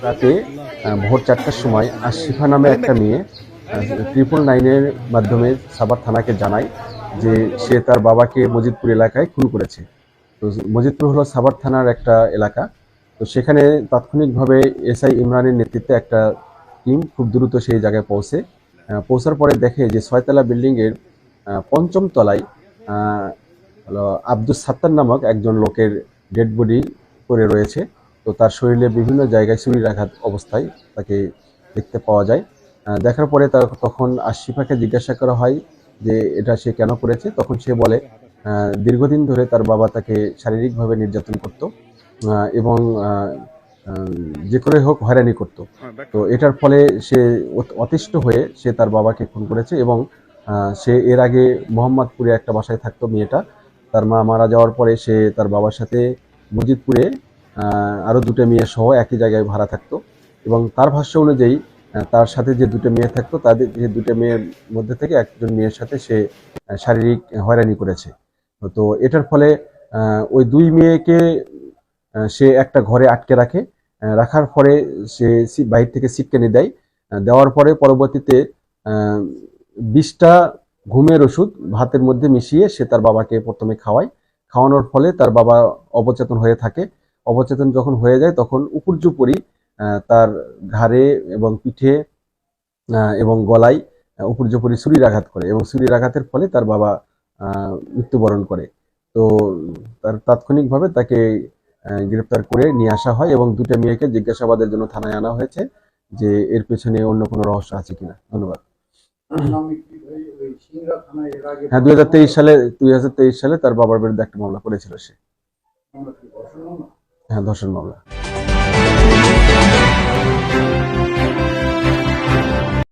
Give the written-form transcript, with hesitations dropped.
রাতে ভোর 4টার সময় আশিফা নামে একটা মেয়ে 999-এর মাধ্যমে সাভার থানাকে জানায় যে সে তার বাবাকে মজিদপুর এলাকায় খুন করেছে। তো মজিদপুর হলো সাভার থানার একটা এলাকা। তো সেখানে তাৎক্ষণিকভাবে এসআই ইমরানের নেতৃত্বে একটা টিম খুব দ্রুত সেই জায়গায় পৌঁছার পরে দেখে যে 6তলা বিল্ডিংয়ের 5ম তলায় হলো আব্দুস সাত্তার নামক একজন লোকের ডেড বডি পড়ে রয়েছে। তো তার শরীরে বিভিন্ন জায়গায় ছুরির আঘাত অবস্থায় তাকে দেখতে পাওয়া যায়। দেখার পরে তখন আশিফাকে জিজ্ঞাসা করা হয় যে এটা সে কেন করেছে। তখন সে বলে দীর্ঘদিন ধরে তার বাবা তাকে শারীরিকভাবে নির্যাতন করত এবং যে করে হোক হয়রানি করত। তো এটার ফলে সে অতিষ্ঠ হয়ে সে তার বাবাকে খুন করেছে এবং সে এর আগে মোহাম্মদপুরে একটা বাসায় থাকতো মেয়েটা। তার মা মারা যাওয়ার পরে সে তার বাবার সাথে মজিদপুরে আরও 2টা মেয়ে সহ একই জায়গায় ভাড়া থাকতো এবং তার ভাষ্য অনুযায়ী তার সাথে যে 2টা মেয়ে থাকতো তাদের যে 2টা মেয়ের মধ্যে থেকে একজন মেয়ের সাথে সে শারীরিক হয়রানি করেছে। তো এটার ফলে ওই 2 মেয়েকে সে একটা ঘরে আটকে রাখার পরে সে বাইরে থেকে সিটকেনি দেওয়ার পরে পরবর্তীতে 20টা ঘুমের ওষুধ ভাতের মধ্যে মিশিয়ে সে তার বাবাকে প্রথমে খাওয়ানোর ফলে তার বাবা অবচেতন হয়ে থাকে। অবচেতন যখন হয়ে যায় তখন উপর্যুপরি তার ঘাড়ে এবং পিঠে এবং গলায় উপর্যুপরি ছুরির আঘাত করে এবং ছুরির আঘাতের ফলে তার বাবা মৃত্যুবরণ করে। তো তার তাৎক্ষণিকভাবে তাকে গ্রেপ্তার করে নিয়ে আসা হয় এবং 2টা মেয়েকে জিজ্ঞাসাবাদের জন্য থানায় আনা হয়েছে যে এর পেছনে অন্য কোনো রহস্য আছে কিনা। ধন্যবাদ। হ্যাঁ, 2023 সালে তার বাবার বিরুদ্ধে একটা মামলা করেছিল সে। হ্যাঁ, ধর্ষণ মামলা।